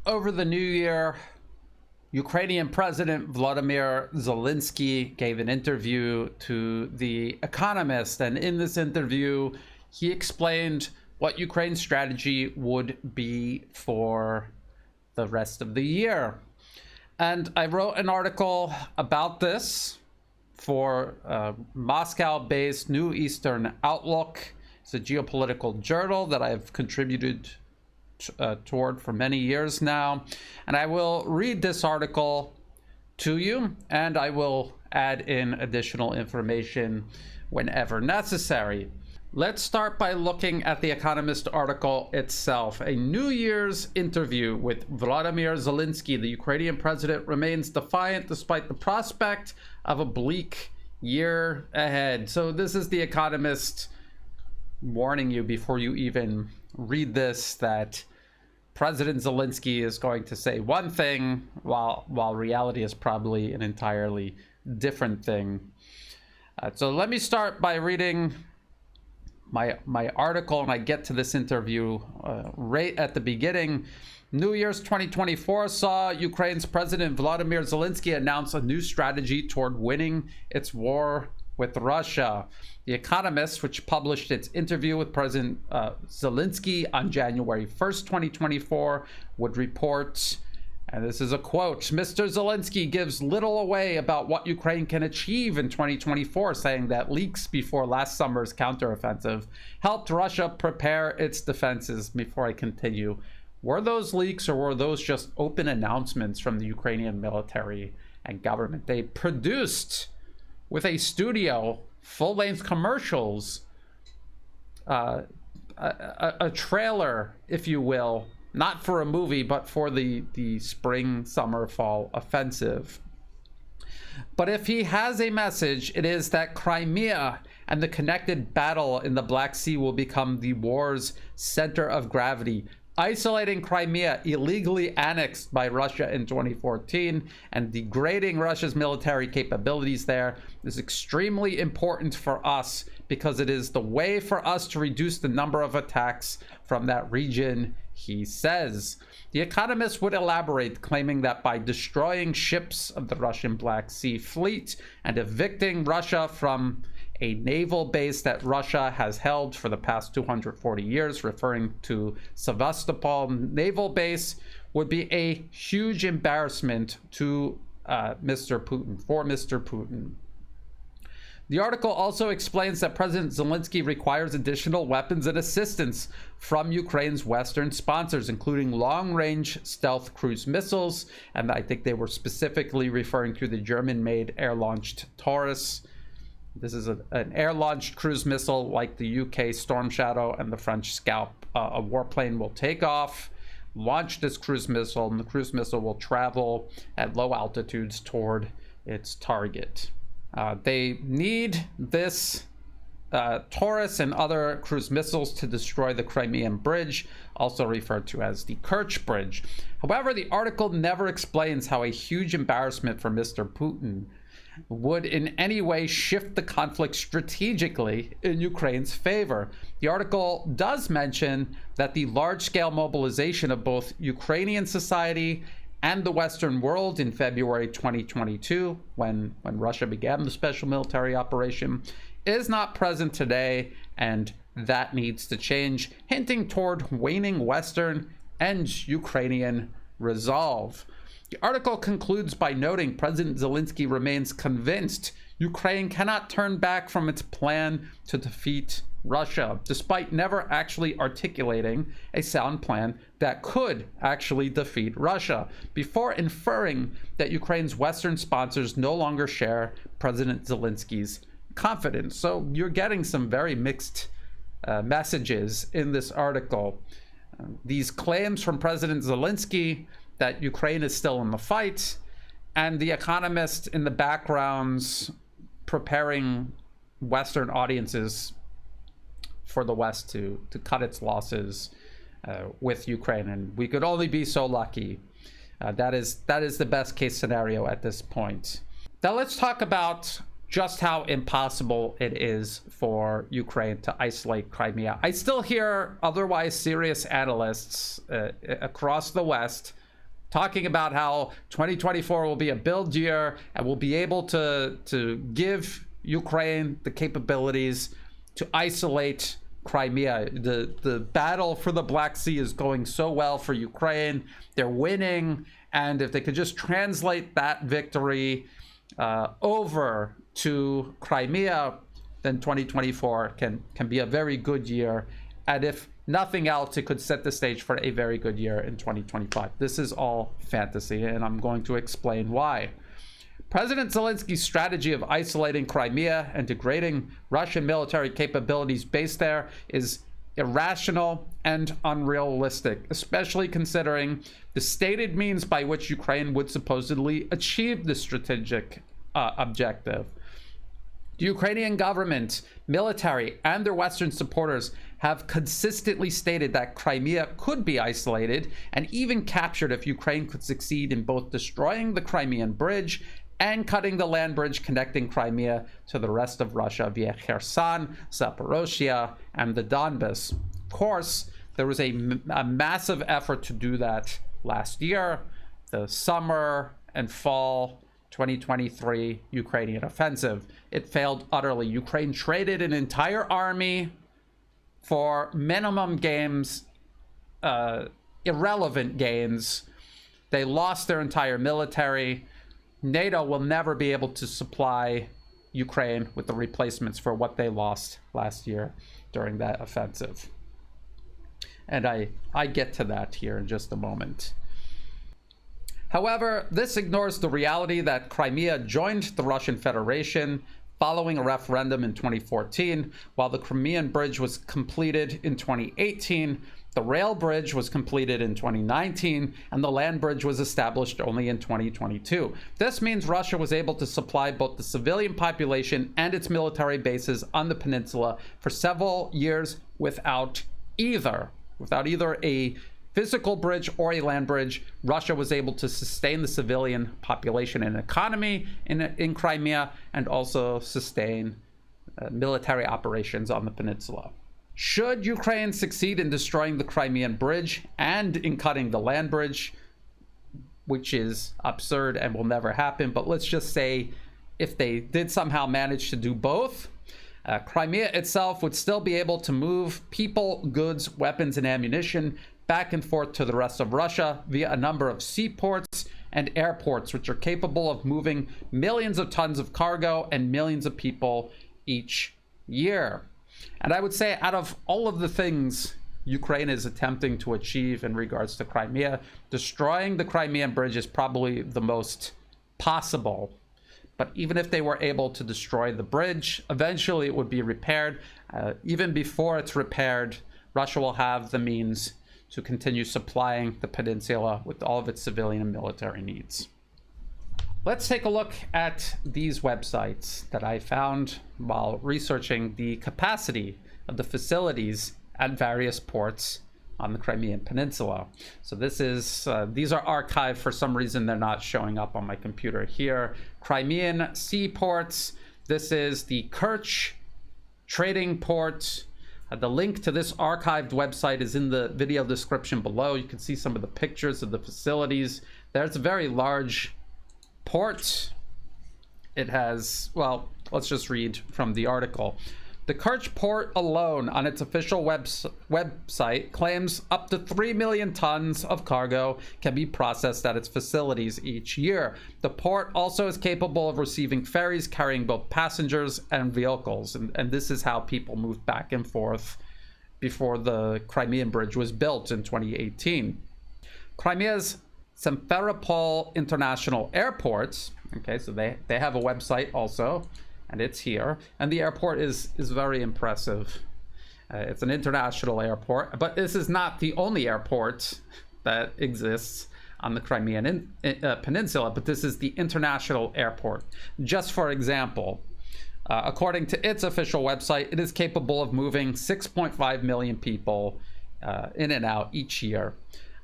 Over the new year, Ukrainian President Vlodymyr Zelensky gave an interview to the Economist, and in this interview, he explained what Ukraine's strategy would be for the rest of the year. And I wrote an article about this for Moscow-based New Eastern Outlook. It's a geopolitical journal that I've contributed toward for many years now. And I will read this article to you, and I will add in additional information whenever necessary. Let's start by looking at the Economist article itself. A New Year's interview with Volodymyr Zelensky, the Ukrainian president, remains defiant despite the prospect of a bleak year ahead. So this is the Economist warning you before you even read this that President Zelensky is going to say one thing while reality is probably an entirely different thing. So let me start by reading my article, and I get to this interview right at the beginning. New Year's 2024 saw Ukraine's President Volodymyr Zelensky announce a new strategy toward winning its war with Russia. The Economist, which published its interview with President Zelensky on January 1st, 2024, would report, and this is a quote, "Mr. Zelensky gives little away about what Ukraine can achieve in 2024, saying that leaks before last summer's counteroffensive helped Russia prepare its defenses." Before I continue, were those leaks or were those just open announcements from the Ukrainian military and government? They produced with a studio full-length commercials, a trailer, if you will, not for a movie, but for the spring, summer, fall offensive. But if he has a message, it is that Crimea and the connected battle in the Black Sea will become the war's center of gravity. Isolating Crimea, illegally annexed by Russia in 2014, and degrading Russia's military capabilities there is extremely important for us because it is the way for us to reduce the number of attacks from that region, he says. The Economist would elaborate, claiming that by destroying ships of the Russian Black Sea Fleet and evicting Russia from a naval base that Russia has held for the past 240 years, referring to Sevastopol naval base, would be a huge embarrassment to Mr. Putin. The article also explains that President Zelensky requires additional weapons and assistance from Ukraine's Western sponsors, including long-range stealth cruise missiles, and I think they were specifically referring to the German-made air-launched Taurus. This is an air-launched cruise missile like the UK Storm Shadow and the French Scalp. A warplane will take off, launch this cruise missile, and the cruise missile will travel at low altitudes toward its target. They need this Taurus and other cruise missiles to destroy the Crimean Bridge, also referred to as the Kerch Bridge. However, the article never explains how a huge embarrassment for Mr. Putin would in any way shift the conflict strategically in Ukraine's favor. The article does mention that the large-scale mobilization of both Ukrainian society and the Western world in February 2022, when Russia began the special military operation, is not present today, and that needs to change, hinting toward waning Western and Ukrainian resolve. The article concludes by noting President Zelensky remains convinced Ukraine cannot turn back from its plan to defeat Russia, despite never actually articulating a sound plan that could actually defeat Russia, before inferring that Ukraine's Western sponsors no longer share President Zelensky's confidence. So you're getting some very mixed messages in this article. These claims from President Zelensky that Ukraine is still in the fight, and the Economist in the backgrounds preparing Western audiences for the West to cut its losses with Ukraine. And we could only be so lucky. That is the best case scenario at this point. Now let's talk about just how impossible it is for Ukraine to isolate Crimea. I still hear otherwise serious analysts across the West talking about how 2024 will be a build year and we'll be able to give Ukraine the capabilities to isolate Crimea. The battle for the Black Sea is going so well for Ukraine. They're winning, and if they could just translate that victory over to Crimea, then 2024 can be a very good year. And if nothing else, it could set the stage for a very good year in 2025. This is all fantasy, and I'm going to explain why. President Zelensky's strategy of isolating Crimea and degrading Russian military capabilities based there is irrational and unrealistic, especially considering the stated means by which Ukraine would supposedly achieve the strategic objective. The Ukrainian government, military, and their Western supporters have consistently stated that Crimea could be isolated and even captured if Ukraine could succeed in both destroying the Crimean Bridge and cutting the land bridge connecting Crimea to the rest of Russia via Kherson, Zaporozhye, and the Donbas. Of course, there was a massive effort to do that last year, the summer and fall 2023 Ukrainian offensive. It failed utterly. Ukraine traded an entire army for minimum gains, irrelevant gains. They lost their entire military. NATO will never be able to supply Ukraine with the replacements for what they lost last year during that offensive. And I get to that here in just a moment. However, this ignores the reality that Crimea joined the Russian Federation following a referendum in 2014, while the Crimean Bridge was completed in 2018, the rail bridge was completed in 2019, and the land bridge was established only in 2022. This means Russia was able to supply both the civilian population and its military bases on the peninsula for several years without either a physical bridge or a land bridge. Russia was able to sustain the civilian population and economy in Crimea, and also sustain military operations on the peninsula. Should Ukraine succeed in destroying the Crimean Bridge and in cutting the land bridge, which is absurd and will never happen, but let's just say if they did somehow manage to do both, Crimea itself would still be able to move people, goods, weapons, and ammunition back and forth to the rest of Russia via a number of seaports and airports, which are capable of moving millions of tons of cargo and millions of people each year. And I would say, out of all of the things Ukraine is attempting to achieve in regards to Crimea, destroying the Crimean Bridge is probably the most possible. But even if they were able to destroy the bridge, eventually it would be repaired. Even before it's repaired, Russia will have the means to continue supplying the peninsula with all of its civilian and military needs. Let's take a look at these websites that I found while researching the capacity of the facilities at various ports on the Crimean Peninsula. So this is, these are archived. For some reason, they're not showing up on my computer here. Crimean seaports. This is the Kerch trading port. The link to this archived website is in the video description below. You can see some of the pictures of the facilities. There's a very large port. It has, well, let's just read from the article. The Kerch port alone on its official website claims up to 3 million tons of cargo can be processed at its facilities each year. The port also is capable of receiving ferries carrying both passengers and vehicles. And this is how people moved back and forth before the Crimean Bridge was built in 2018. Crimea's Simferopol International Airport, okay, so they have a website also, and it's here, and the airport is very impressive. It's an international airport, but this is not the only airport that exists on the Crimean Peninsula, but this is the international airport. Just for example, according to its official website, it is capable of moving 6.5 million people in and out each year.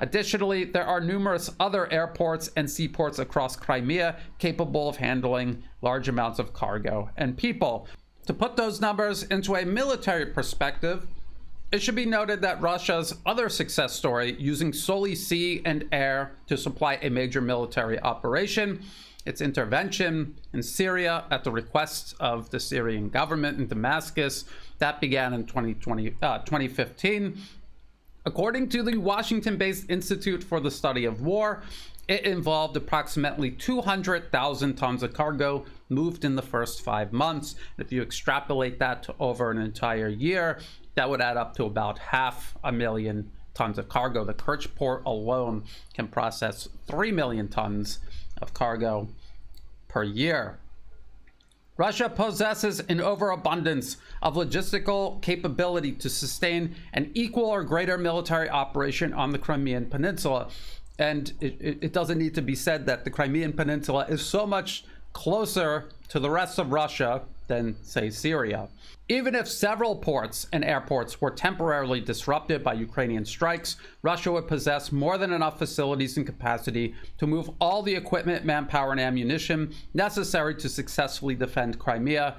Additionally, there are numerous other airports and seaports across Crimea capable of handling large amounts of cargo and people. To put those numbers into a military perspective, It should be noted that Russia's other success story, using solely sea and air to supply a major military operation, its intervention in Syria at the request of the Syrian government in Damascus, that began in 2015. According to the Washington-based Institute for the Study of War, it involved approximately 200,000 tons of cargo moved in the first 5 months. If you extrapolate that to over an entire year, that would add up to about 500,000 tons of cargo. The Kerch port alone can process 3 million tons of cargo per year. Russia possesses an overabundance of logistical capability to sustain an equal or greater military operation on the Crimean Peninsula. And it doesn't need to be said that the Crimean Peninsula is so much closer to the rest of Russia than, say, Syria. Even if several ports and airports were temporarily disrupted by Ukrainian strikes, Russia would possess more than enough facilities and capacity to move all the equipment, manpower, and ammunition necessary to successfully defend Crimea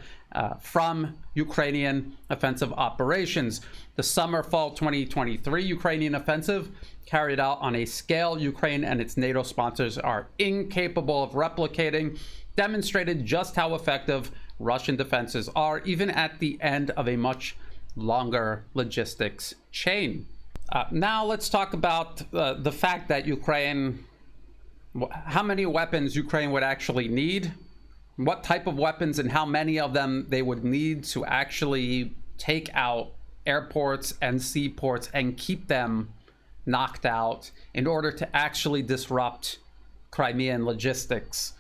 from Ukrainian offensive operations. The summer-fall 2023 Ukrainian offensive, carried out on a scale Ukraine and its NATO sponsors are incapable of replicating, demonstrated just how effective Russian defenses are, even at the end of a much longer logistics chain. Now let's talk about the fact that Ukraine, how many weapons Ukraine would actually need, what type of weapons and how many of them they would need to actually take out airports and seaports and keep them knocked out in order to actually disrupt Crimean logistics.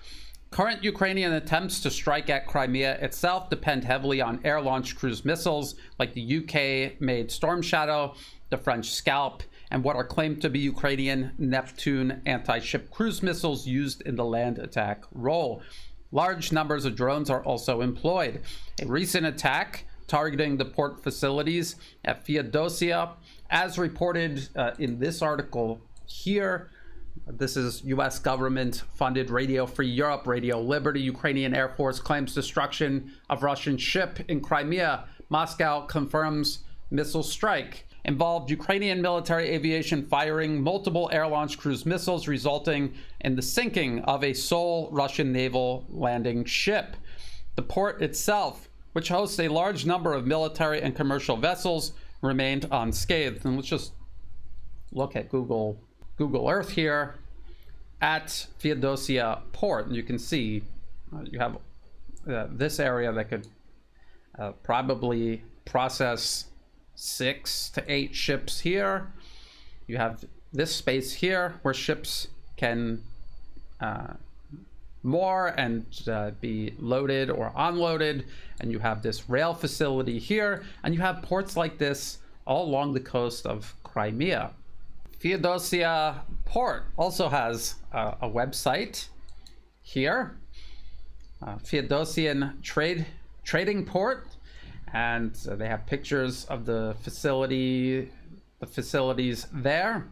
Current Ukrainian attempts to strike at Crimea itself depend heavily on air-launched cruise missiles like the UK-made Storm Shadow, the French Scalp, and what are claimed to be Ukrainian Neptune anti-ship cruise missiles used in the land attack role. Large numbers of drones are also employed. A recent attack targeting the port facilities at Feodosia, as reported in this article here. This is U.S. government-funded Radio Free Europe, Radio Liberty. Ukrainian Air Force claims destruction of Russian ship in Crimea. Moscow confirms missile strike. Involved Ukrainian military aviation firing multiple air-launched cruise missiles, resulting in the sinking of a sole Russian naval landing ship. The port itself, which hosts a large number of military and commercial vessels, remained unscathed. And let's just look at Google Earth here at Feodosia port, and you can see you have this area that could probably process 6 to 8 ships here. You have this space here where ships can moor and be loaded or unloaded, and you have this rail facility here, and you have ports like this all along the coast of Crimea. Feodosia port also has a website here, Feodosian trading port, and they have pictures of the facilities there,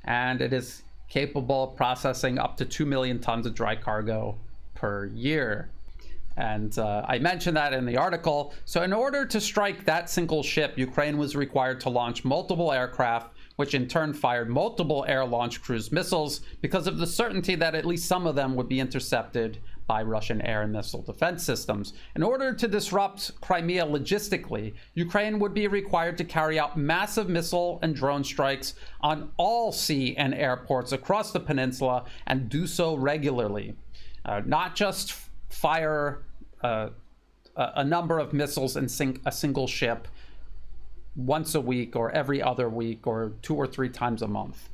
and it is capable of processing up to 2 million tons of dry cargo per year. And I mentioned that in the article. So in order to strike that single ship, Ukraine was required to launch multiple aircraft, which in turn fired multiple air-launched cruise missiles because of the certainty that at least some of them would be intercepted by Russian air and missile defense systems. In order to disrupt Crimea logistically, Ukraine would be required to carry out massive missile and drone strikes on all sea and airports across the peninsula, and do so regularly. Not just fire a number of missiles and sink a single ship once a week or every other week or 2 or 3 times a month.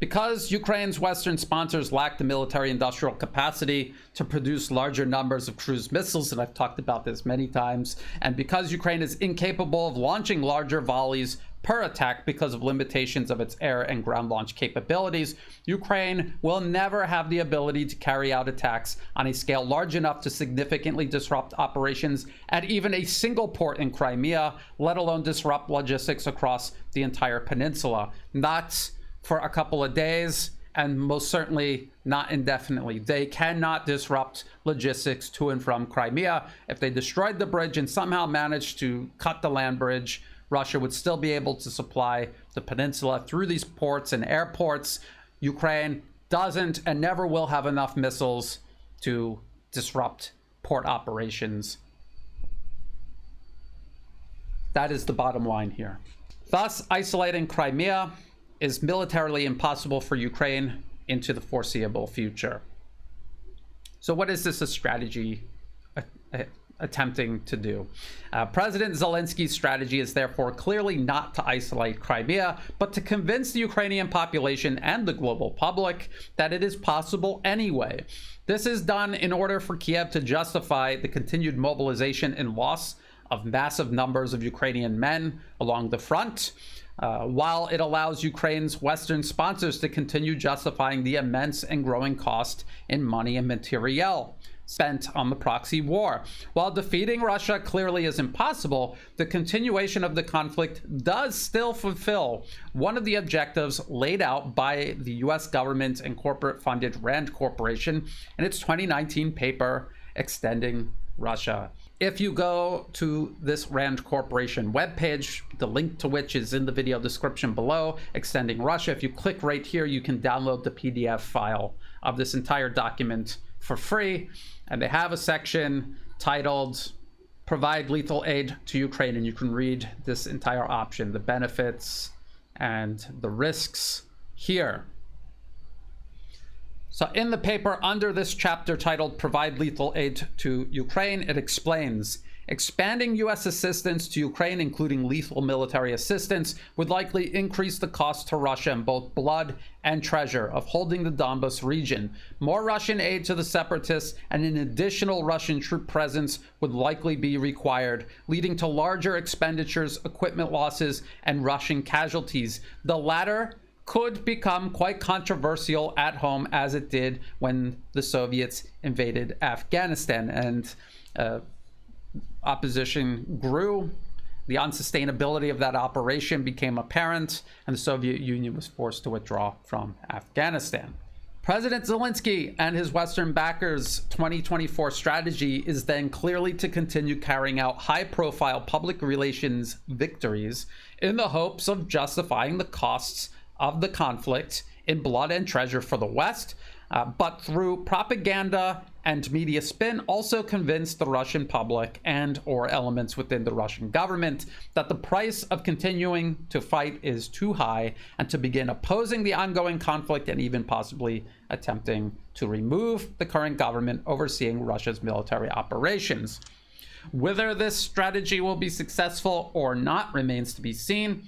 Because Ukraine's Western sponsors lack the military industrial capacity to produce larger numbers of cruise missiles, and I've talked about this many times, and because Ukraine is incapable of launching larger volleys per attack because of limitations of its air and ground launch capabilities, Ukraine will never have the ability to carry out attacks on a scale large enough to significantly disrupt operations at even a single port in Crimea, let alone disrupt logistics across the entire peninsula. Not for a couple of days, and most certainly not indefinitely. They cannot disrupt logistics to and from Crimea. If they destroyed the bridge and somehow managed to cut the land bridge Russia would still be able to supply the peninsula through these ports and airports. Ukraine doesn't and never will have enough missiles to disrupt port operations. That is the bottom line here. Thus, isolating Crimea is militarily impossible for Ukraine into the foreseeable future. So what is this a strategy attempting to do? President Zelensky's strategy is therefore clearly not to isolate Crimea, but to convince the Ukrainian population and the global public that it is possible anyway. This is done in order for Kiev to justify the continued mobilization and loss of massive numbers of Ukrainian men along the front, while it allows Ukraine's Western sponsors to continue justifying the immense and growing cost in money and materiel spent on the proxy war. While defeating Russia clearly is impossible, the continuation of the conflict does still fulfill one of the objectives laid out by the US government and corporate-funded RAND Corporation in its 2019 paper, Extending Russia. If you go to this RAND Corporation webpage, the link to which is in the video description below, Extending Russia, if you click right here, you can download the PDF file of this entire document for free. And they have a section titled Provide Lethal Aid to Ukraine. And you can read this entire option, the benefits and the risks here. So in the paper, under this chapter titled Provide Lethal Aid to Ukraine, it explains, expanding U.S. assistance to Ukraine, including lethal military assistance, would likely increase the cost to Russia in both blood and treasure of holding the Donbas region. More Russian aid to the separatists and an additional Russian troop presence would likely be required, leading to larger expenditures, equipment losses, and Russian casualties. The latter could become quite controversial at home, as it did when the Soviets invaded Afghanistan, and opposition grew. The unsustainability of that operation became apparent, and the Soviet Union was forced to withdraw from Afghanistan. President Zelensky and his Western backers' 2024 strategy is then clearly to continue carrying out high-profile public relations victories in the hopes of justifying the costs of the conflict in blood and treasure for the West, but through propaganda and media spin, also convince the Russian public and or elements within the Russian government that the price of continuing to fight is too high, and to begin opposing the ongoing conflict and even possibly attempting to remove the current government overseeing Russia's military operations. Whether this strategy will be successful or not remains to be seen.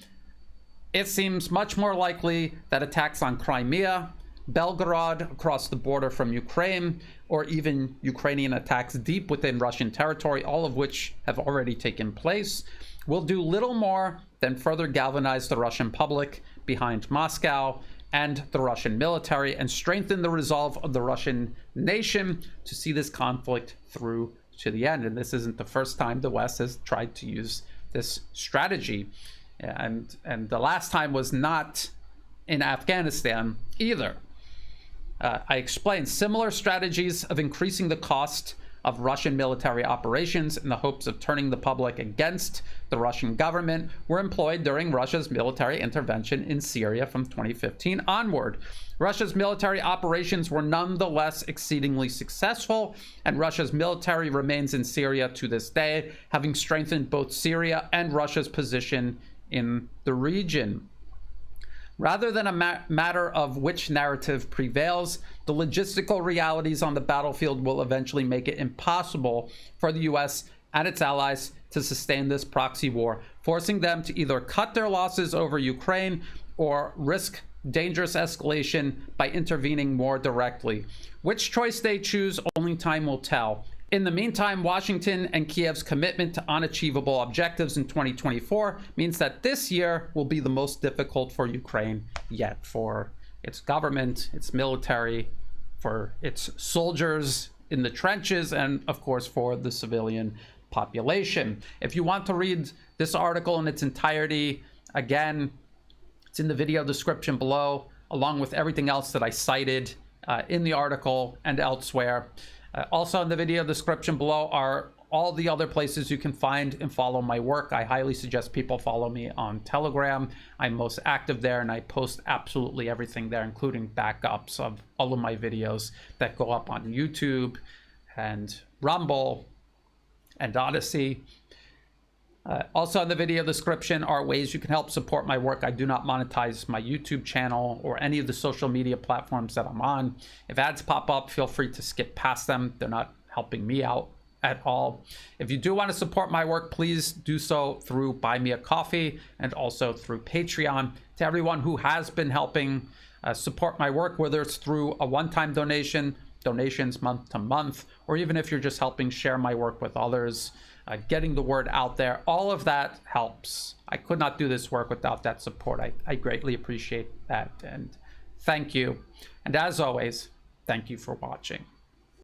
It seems much more likely that attacks on Crimea, Belgorod across the border from Ukraine, or even Ukrainian attacks deep within Russian territory, all of which have already taken place, will do little more than further galvanize the Russian public behind Moscow and the Russian military, and strengthen the resolve of the Russian nation to see this conflict through to the end. And this isn't the first time the West has tried to use this strategy. And the last time was not in Afghanistan either. I explained similar strategies of increasing the cost of Russian military operations in the hopes of turning the public against the Russian government were employed during Russia's military intervention in Syria from 2015 onward. Russia's military operations were nonetheless exceedingly successful, and Russia's military remains in Syria to this day, having strengthened both Syria and Russia's position in the region. Rather than a matter of which narrative prevails, the logistical realities on the battlefield will eventually make it impossible for the US and its allies to sustain this proxy war, forcing them to either cut their losses over Ukraine or risk dangerous escalation by intervening more directly. Which choice they choose, only time will tell. In the meantime, Washington and Kiev's commitment to unachievable objectives in 2024 means that this year will be the most difficult for Ukraine yet, for its government, its military, for its soldiers in the trenches, and of course for the civilian population. If you want to read this article in its entirety, again, it's in the video description below, along with everything else that I cited in the article and elsewhere. Also in the video description below are all the other places you can find and follow my work. I highly suggest people follow me on Telegram. I'm most active there, and I post absolutely everything there, including backups of all of my videos that go up on YouTube and Rumble and Odyssey. Also in the video description are ways you can help support my work. I do not monetize my YouTube channel or any of the social media platforms that I'm on. If ads pop up, feel free to skip past them. They're not helping me out at all. If you do want to support my work, please do so through Buy Me a Coffee and also through Patreon. To everyone who has been helping support my work, whether it's through a one-time donation, donations month to month, or even if you're just helping share my work with others, getting the word out there, all of that helps. I could not do this work without that support. I greatly appreciate that, and thank you. And as always, thank you for watching.